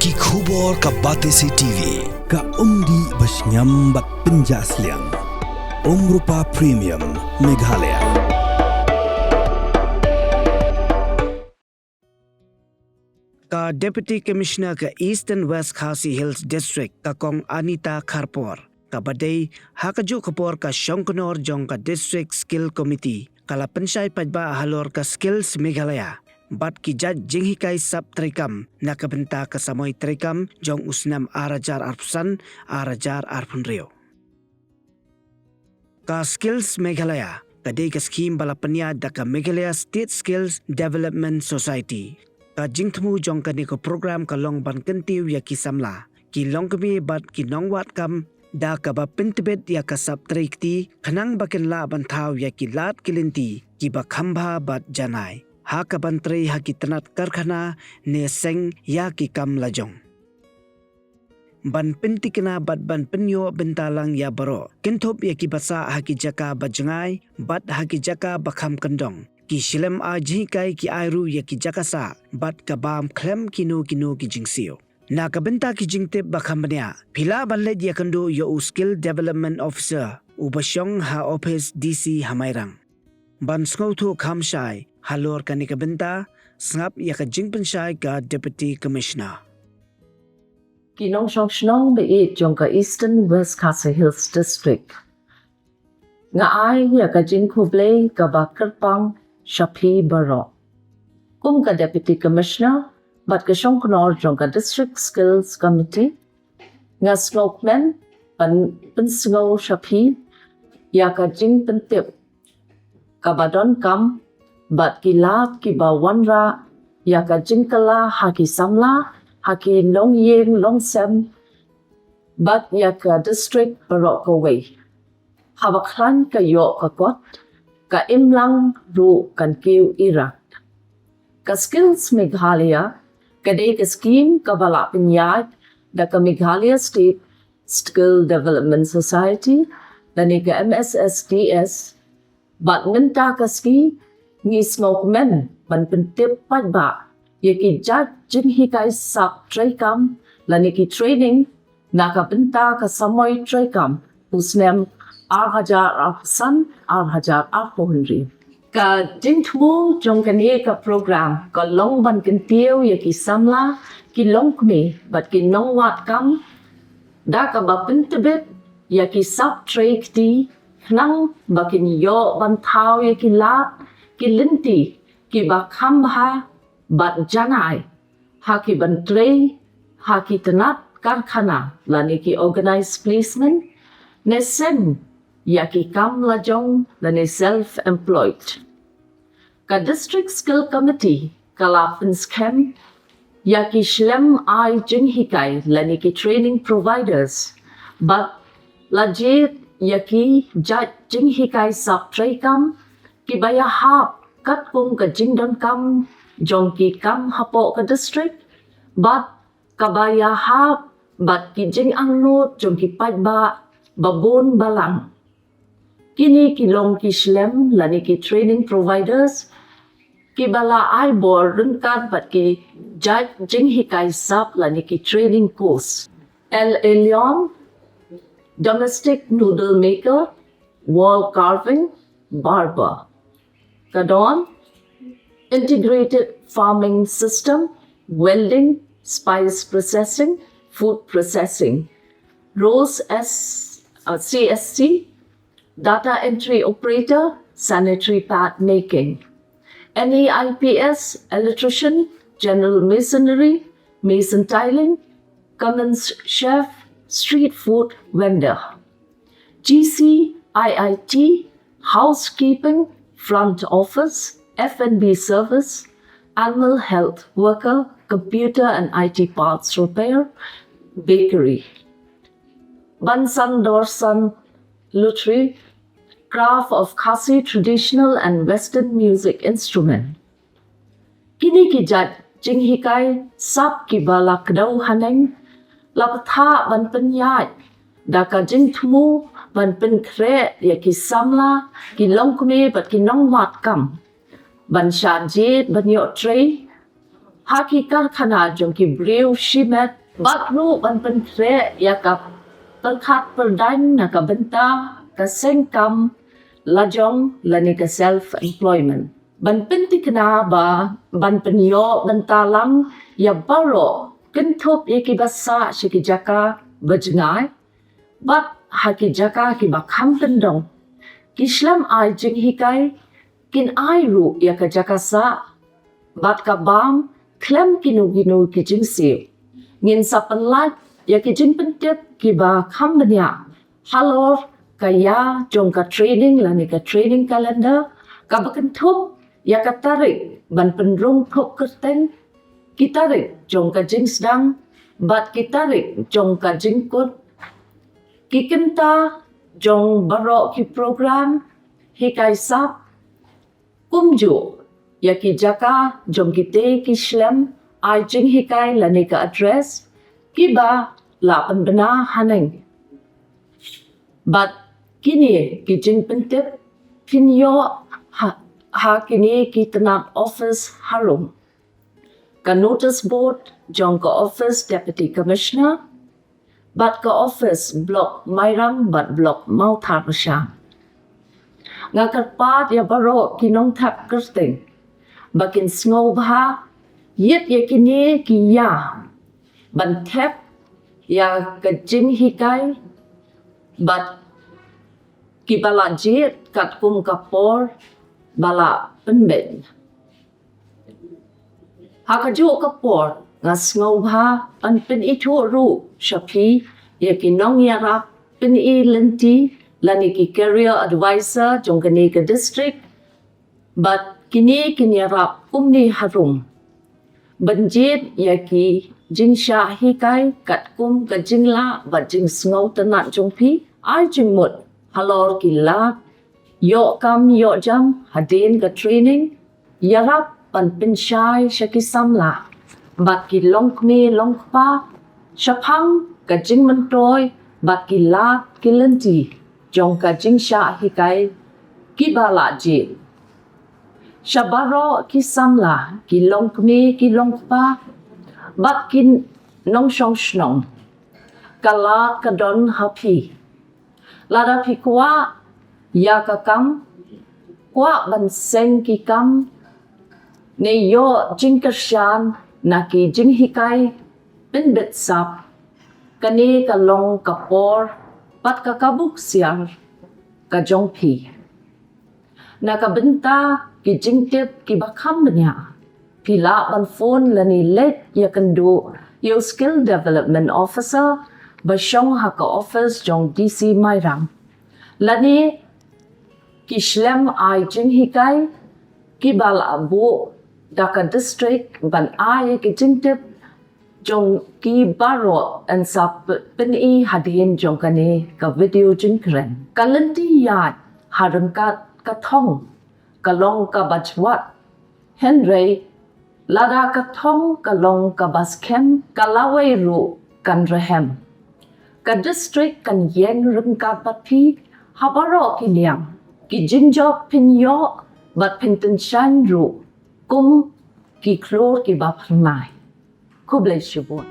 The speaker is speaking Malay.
Ki khubor ka Batesi TV ka umdi basnyam bat penjaslian Rupa Premium Meghalaya. Ka Deputy Commissioner ka East and West Khasi Hills District ka Kong Anita Kharpor ka badai hakaju kapor ka Shongkonor jong ka District Skill Committee kala pensai padba halor ka Skills Meghalaya. Bat ki jaj jinghikai sab trikam nakabenta ka samoy trikam jong usnam arajar arpusan arajar arpunrio. Ka Skills Meghalaya kadai ka skim balapanya da ka Meghalaya State Skills Development Society. Ka jingtmu jong ka niko program ka long ban kentiu ya ki samla ki long kami bat ki nongwat kam da ka ba pintibet ya ka sab trikti kanang bakin la bantau ya ki lat kilinti ki ba khamba bat janai. Haka bantri haki tenat karkhana ne seng ya ki kam lajong. Ban pinti kena bat ban penyo bentalang ya baro. Kintop ya ki basa haki jaka bajengai bat haki jaka bakham kendong. Ki shilem aji kai ki airu ya ki jaka sa bat kabam klem kinu ki jingsio. Na kabenta ki jingtip bakham banya. Pila banlet ya kendo yo skill development officer ubasyong ha office DC Hamairang. Ban skautu kamshai halor ka nikabenta sngap ya ka jingpenshai ka Deputy Commissioner. Kinong Shongshong be jong ka Eastern West Khasi Hills District. Nga ay ya ka jingkuble ka bakerpang Shapi Baro. Kum ka Deputy Commissioner bat ka Shongkonor jong ka District Skills Committee. Nga slokmen pan pensingaw Shapi ya ka jingpentip kabadon kam bat kilat ki bawanra ya ka jingkala haki samla haki long yeng long sem bat ya ka district barok away habaklan ka yo ka kot ka imlang ru kan kiu irak ka Skills Meghalaya kadai ka scheme ka bala pinyat da ka Meghalaya State Skill Development Society dan ka MSSDS bat ngenta kaski ngi smoke men ban pentip padba yaki jat jinghikai sak traikam laniki training nakabenta ka samoy traikam usnem 8,000 8,000 ka jingtmu jong kani ka program ka long ban kentiw yaki samla ki long kmi bat ki nongwat kam da ka ba pentibet yaki sak traik di nang bakin yo bantau ya kilat kilinti ki bakham ha bat janai haki bantre haki tenat karkhana lani ki organized placement nesen ya ki kam lajong lani self employed ka District Skill Committee kalapin scam ya ki shlem ai jinghikai lani ki training providers but lajit yaki jat jinghikai sap traikam ki baya hap kat kung ka jingdon kam jong ki kam hapo ka district bat kabaya hap bat ki jing angnut jong ki padba babon balang kini kilong ki shlem lani ki training providers ki bala ai bor rungkat bat ki jat jinghikai sap lani ki training course El Elyon domestic noodle maker, wall carving, barber. Kadon, integrated farming system, welding, spice processing, food processing. Rose CSC, data entry operator, sanitary pad making. NEIPS, electrician, general masonry, mason tiling, Cummins chef, street food vendor. GCIIT, housekeeping, front office, F&B service, animal health worker, computer and IT parts repair, bakery. Bansan Dorsan Lutri, craft of Khasi traditional and Western music instrument. Kini kijat jinghikai sap kibala kdaw haneng lapatha ban penyat daka jingtmu ban penkre ya ki samla ki longkme bat ki nongwat kam ban shanjit ban yo tre Hakikat khana jong ki breu shimet batru ban pen kre yakap terkhat perdain na ka benta ka sengkam lajong lani ka self employment ban penti kena ba ban penyo bentalang ya baro kentup yaki basa shiki jaka bajngai bat haki jaka ki bakham pendong kislam ai jing hikai kin ai ru ya ka jaka sa bat ka bam klem kinu ki jing si ngin sa penlat ya ki jing pentep ki ba kham banya halor kaya jong ka training lani ka training calendar ka bakentup ya ka tarik ban penrung thok kerteng kitarik jong ka jing sedang bat kitarik jong ka jing kut kikenta jong baro ki program hikai sap kumju ya ki jaka jong kite ki shlem ai jing hikai lani ka address ki ba la penbena haneng bat kini ki jing pentep kinyo ha kini ki tenat office harum ka notice board jong ka office deputy commissioner bat ka office block mairang bat block mau tharasha nga karpat ya baro kinong thap kerteng bakin sngow bha yet ya kini ki ya ban thep ya ka jing hikai bat ki bala jit kat kum kapor bala penben hakaju kapor nga sngow bha an pen itu ru shapi ya ki nong yara pen I lenti lani ki career advisor jong kani ka district but kini yara umni harum banjit ya ki jinsha hikai kat kum ka jingla ba jing sngow tanat jong pi ai jing mut halor ki la yo kam yo jam hadin ka training yarap pan penshai shaki samla bat ki longkme longpa shapang ka jing mantoy bat ki la ki lenti jong ka jing sha hikai ki bala ji shabaro ki samla ki longkme ki longpa bat ki nong shong shnong kala ka don happy lada pi kwa ya ka kam kwa ban seng ki kam ne yo jing ka shan na ki jing hikai bin bit sap kani ka long ka por pat ka kabuk siar ka jong pi na ka benta ki jing tip ki bakham banya pila ban phone lani let ya kan do yo skill development officer Bashong haka office jong DC Mairang. Lani kishlem ai jing hikai kibal abu daka district ban ai ki jingtip jong ki baro and sap peni hadin jong kane ka video jing kren. Kalenti yat harang ka thong kalong ka bajwat Henry lada ka thong kalong ka baskem kalawai ru kan rehem. Ka district kan yeng rum ka papi habaro kinyang ki jinjo pinyo bat pinten shan ru kum ki klor ki bapernai kublai shibot